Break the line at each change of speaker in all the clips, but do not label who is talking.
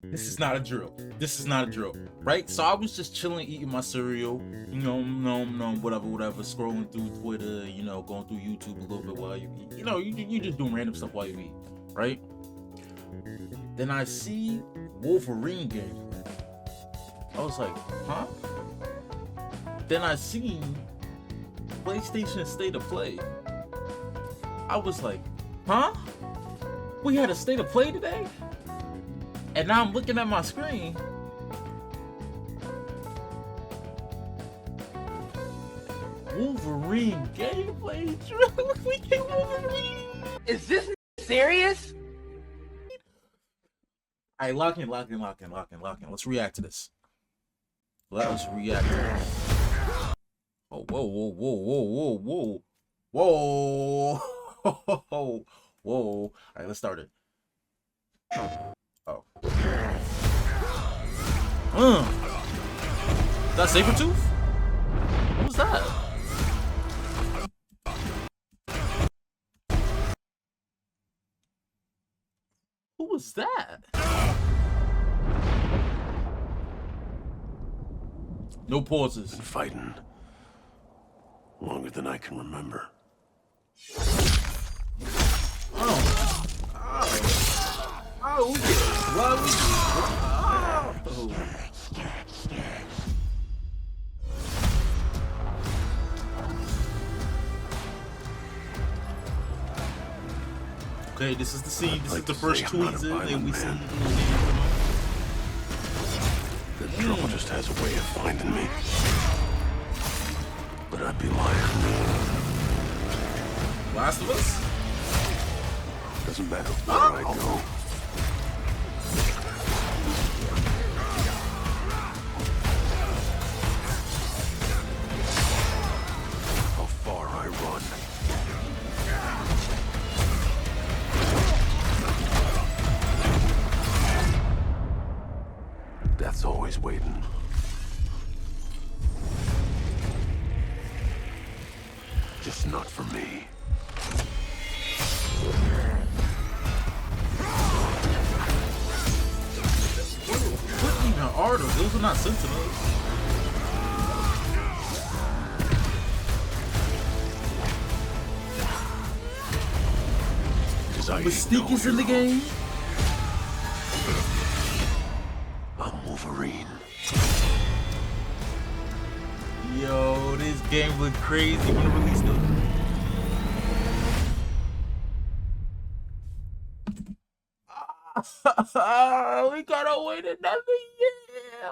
This is not a drill. This is not a drill, right? So I was just chilling, eating my cereal, whatever, scrolling through Twitter, going through YouTube a little bit while you eat. You just doing random stuff while you eat, right? Then I see Wolverine game. I was like, huh? Then I see PlayStation State of Play. I was like, huh? We had a State of Play today? And now I'm looking at my screen. Wolverine gameplay. We get Wolverine.
Is this serious?
Alright, lock in. Let's react to this. Let's react to this. Oh, whoa. Whoa. Alright, let's start it. Oh. Is that Sabretooth? What was that? Who was that? No pauses.
Been fighting longer than I can remember.
Okay, this is the scene. This is the first tweezer that we see.
The trouble just has a way of finding me. But I'd be lying.
Last of Us?
Doesn't matter where I go. How far I run. Death's always waiting. Just not for me.
What even are those? Those are not Sentinels. Mystique is in the game.
I'm Wolverine.
Yo, this game look crazy when it released it. We gotta wait another year.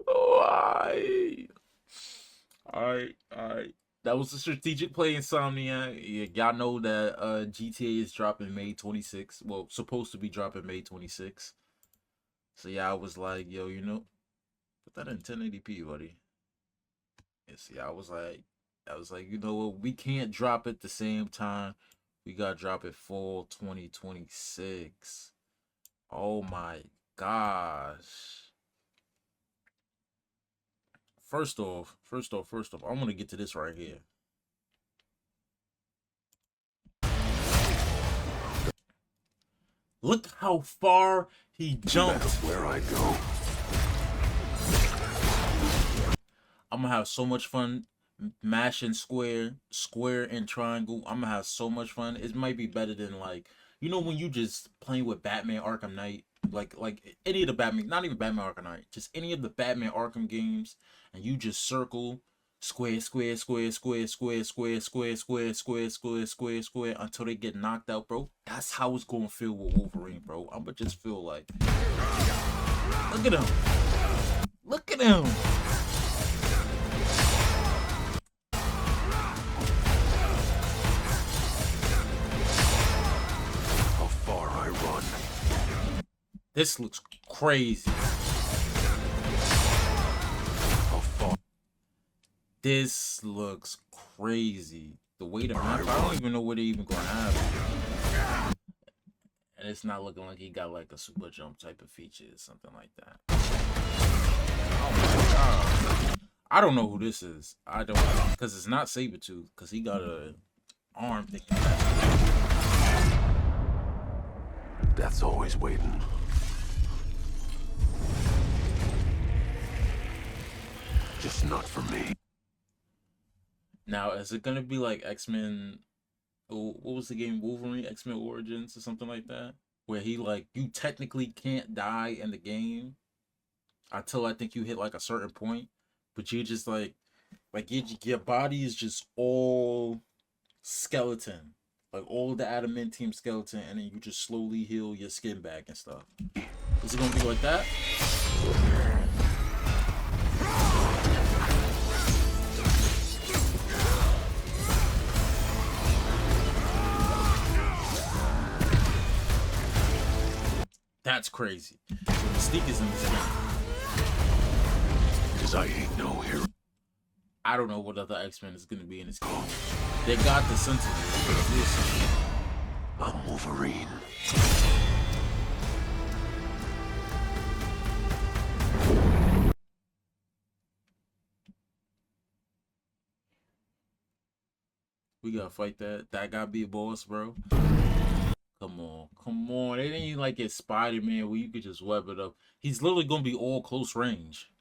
Why? Alright. That was a strategic play, Insomnia. Y'all know that GTA is dropping May 26th. Well, supposed to be dropping May 26th. So yeah, I was like, yo, put that in 1080p, buddy. And see, I was like, you know what? We can't drop it the same time. We gotta drop it fall 2026. Oh my gosh. First off, I'm gonna get to this right here. Look how far he jumped.
Where I go.
I'm gonna have so much fun mashing square and triangle. I'm gonna have so much fun. It might be better than when you just playing with Batman Arkham Knight, like any of the Batman, not even Batman Arkham Knight, just any of the Batman Arkham games, and you just circle square until they get knocked out, bro. That's how it's gonna feel with Wolverine, bro. I'ma just feel like, look at him. This looks crazy. This looks crazy. The way the map, I don't even know what they even gonna have. And it's not looking like he got like a super jump type of feature or something like that. Oh my god. I don't know who this is. I don't know. Because it's not Sabretooth. Because he got a arm thing.
Death's always waiting. Just not for me.
Now, is it gonna be like X-Men? What was the game? Wolverine, X-Men Origins, or something like that, where he like you technically can't die in the game until I think you hit like a certain point, but you just like your body is just all skeleton, like all the adamantium skeleton, and then you just slowly heal your skin back and stuff. Is it gonna be like that? That's crazy. So Mystique is in this game.
Cause I ain't no hero.
I don't know what other X-Men is gonna be in this game. They got the Sentinel.
I'm Wolverine.
We gotta fight that. That gotta be a boss, bro. Come on, come on. It ain't like it's Spider-Man where you could just web it up. He's literally gonna be all close range.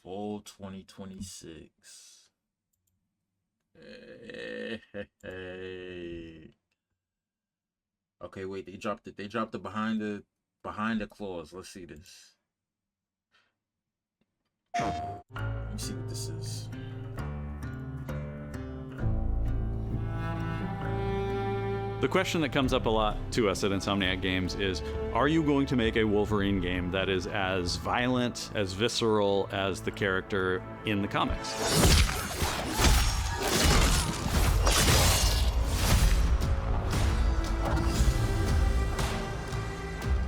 Fall 2026. Hey. Okay, wait. They dropped it. They dropped it behind the claws. Let's see this. Let me see what this is.
The question that comes up a lot to us at Insomniac Games is, are you going to make a Wolverine game that is as violent, as visceral as the character in the comics?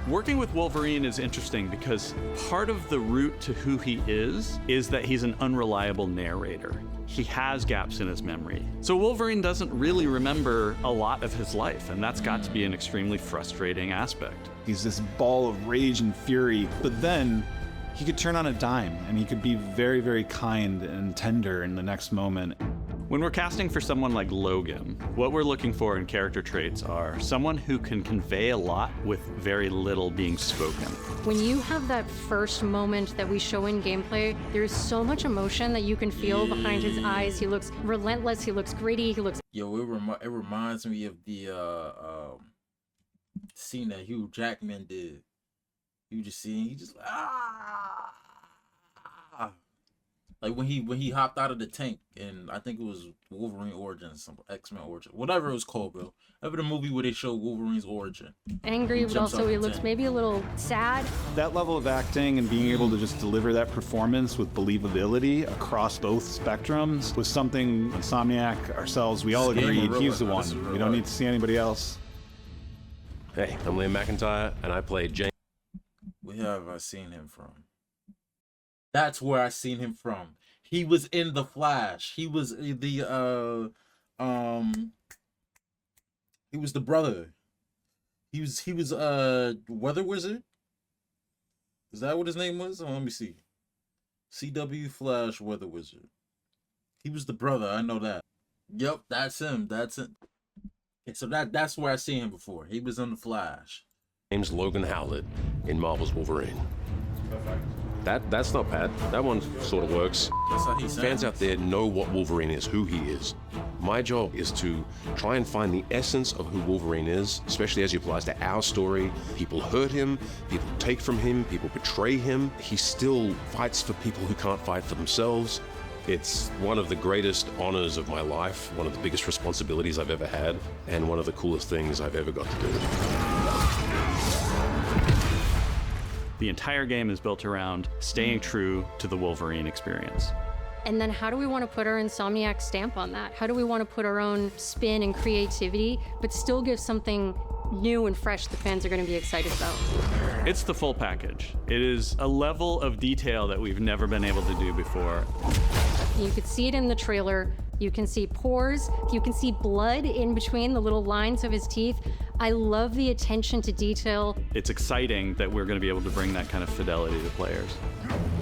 Working with Wolverine is interesting because part of the route to who he is that he's an unreliable narrator. He has gaps in his memory. So Wolverine doesn't really remember a lot of his life, and that's got to be an extremely frustrating aspect.
He's this ball of rage and fury, but then he could turn on a dime, and he could be very, very kind and tender in the next moment.
When we're casting for someone like Logan, what we're looking for in character traits are someone who can convey a lot with very little being spoken.
When you have that first moment that we show in gameplay, there's so much emotion that you can feel behind his eyes. He looks relentless, he looks gritty, he looks...
Yo, it reminds me of the scene that Hugh Jackman did. You just see, he just like when he hopped out of the tank, and I think it was Wolverine Origins, some X-Men Origin, whatever it was called, bro. Ever the movie where they show Wolverine's origin.
Angry, but also he looks maybe a little sad.
That level of acting and being able to just deliver that performance with believability across both spectrums was something Insomniac, ourselves, we all agreed he's the one. We don't need to see anybody else.
Hey, I'm Liam McIntyre, and I played James.
Where have I seen him from? That's where I seen him from. He was in The Flash. He was the he was the brother. He was Weather Wizard. Is that what his name was? Oh, let me see. CW Flash Weather Wizard. He was the brother. I know that. Yep, that's him. That's it. Okay, so that's where I seen him before. He was on The Flash.
James Logan Howlett in Marvel's Wolverine. That's not bad. That one sort of works.
That's how he sounds.
Fans out there know what Wolverine is, who he is. My job is to try and find the essence of who Wolverine is, especially as he applies to our story. People hurt him, people take from him, people betray him. He still fights for people who can't fight for themselves. It's one of the greatest honors of my life, one of the biggest responsibilities I've ever had, and one of the coolest things I've ever got to do.
The entire game is built around staying true to the Wolverine experience.
And then how do we want to put our Insomniac stamp on that? How do we want to put our own spin and creativity, but still give something new and fresh the fans are going to be excited about?
It's the full package. It is a level of detail that we've never been able to do before.
You could see it in the trailer. You can see pores. You can see blood in between the little lines of his teeth. I love the attention to detail.
It's exciting that we're going to be able to bring that kind of fidelity to players.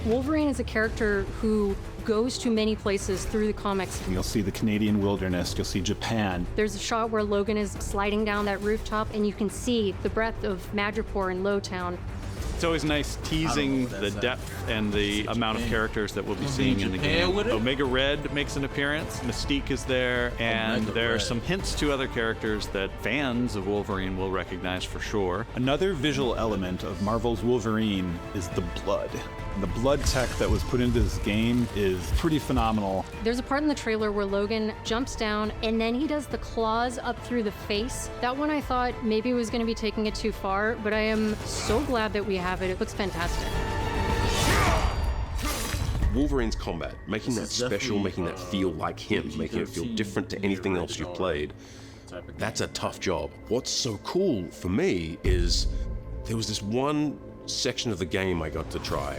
Wolverine is a character who goes to many places through the comics.
You'll see the Canadian wilderness, you'll see Japan.
There's a shot where Logan is sliding down that rooftop and you can see the breadth of Madripoor and Lowtown.
It's always nice teasing the depth and the amount of characters that we'll be seeing in the game. Omega Red makes an appearance, Mystique is there, and there are some hints to other characters that fans of Wolverine will recognize for sure.
Another visual element of Marvel's Wolverine is the blood. The blood tech that was put into this game is pretty phenomenal.
There's a part in the trailer where Logan jumps down and then he does the claws up through the face. That one I thought maybe was going to be taking it too far, but I am so glad that we have it. It looks fantastic.
Wolverine's combat, making that special, making that feel like him, making it feel different to anything else you've played, that's a tough job. What's so cool for me is there was this one section of the game I got to try.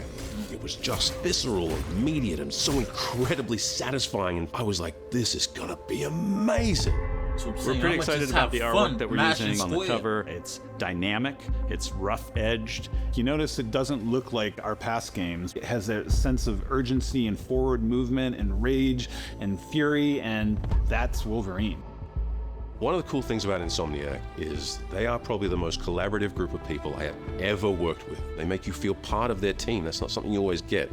It was just visceral and immediate and so incredibly satisfying, and I was like, this is gonna be amazing.
We're pretty excited about the artwork that we're using on the cover. It's dynamic, it's rough-edged.
You notice it doesn't look like our past games. It has a sense of urgency and forward movement and rage and fury, and that's Wolverine.
One of the cool things about Insomniac is they are probably the most collaborative group of people I have ever worked with. They make you feel part of their team. That's not something you always get.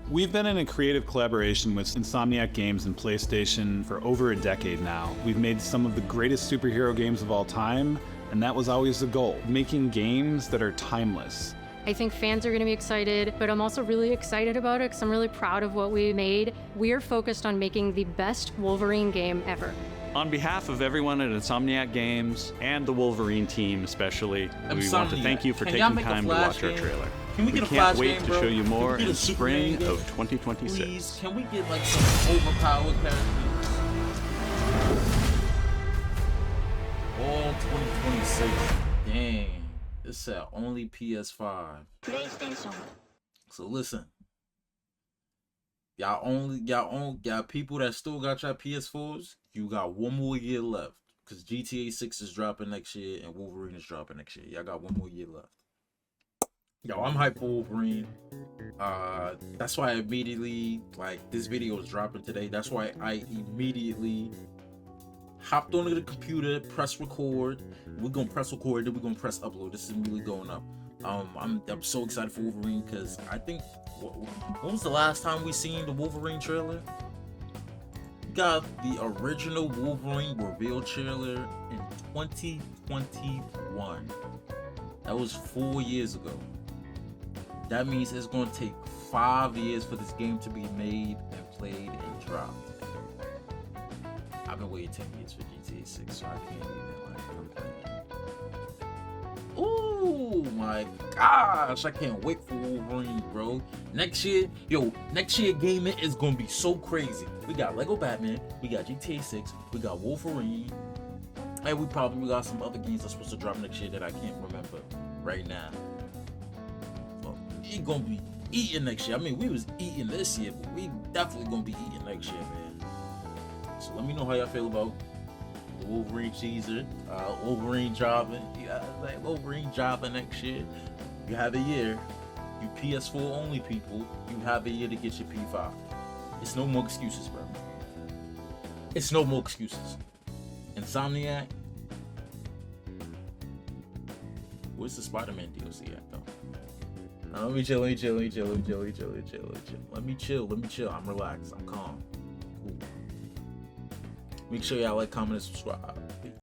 We've been in a creative collaboration with Insomniac Games and PlayStation for over a decade now. We've made some of the greatest superhero games of all time, and that was always the goal, making games that are timeless.
I think fans are going to be excited, but I'm also really excited about it because I'm really proud of what we made. We are focused on making the best Wolverine game ever.
On behalf of everyone at Insomniac Games and the Wolverine team especially, we want to thank you for taking time to watch our trailer.
Can we get a
can't
flash
wait
game,
to
bro?
show you more
Can we get
in
a Superman
spring
game?
of 2026.
Please, can we get like some overpowered characters? All 2026. Dang. This said only PS5.
PlayStation.
So listen. Y'all people that still got your PS4s, you got one more year left. Because GTA 6 is dropping next year and Wolverine is dropping next year. Y'all got one more year left. Yo, I'm hyped for Wolverine. That's why I immediately, like, this video is dropping today. That's why I immediately hopped onto the computer, press record. We're gonna press record, then we're gonna press upload. This is really going up. I'm so excited for Wolverine because I think when was the last time we seen the Wolverine trailer? We got the original Wolverine reveal trailer in 2021. That was 4 years ago. That means it's going to take 5 years for this game to be made and played and dropped. I've been waiting 10 years for GTA 6, so I can't even complain. Oh my gosh, I can't wait for Wolverine, bro. Next year gaming is going to be so crazy. We got Lego Batman, we got GTA 6, we got Wolverine, and we probably got some other games that's supposed to drop next year that I can't remember right now. We gonna be eating next year. I mean, we was eating this year, but we definitely gonna be eating next year, man. So let me know how y'all feel about the Wolverine teaser, Wolverine dropping. Yeah, like Wolverine dropping next year. You have a year. You PS4 only people. You have a year to get your P5. It's no more excuses, bro. It's no more excuses. Insomniac. Where's the Spider-Man DLC at though? Let me chill. Let me chill. I'm relaxed. I'm calm. Cool. Make sure y'all like, comment, and subscribe.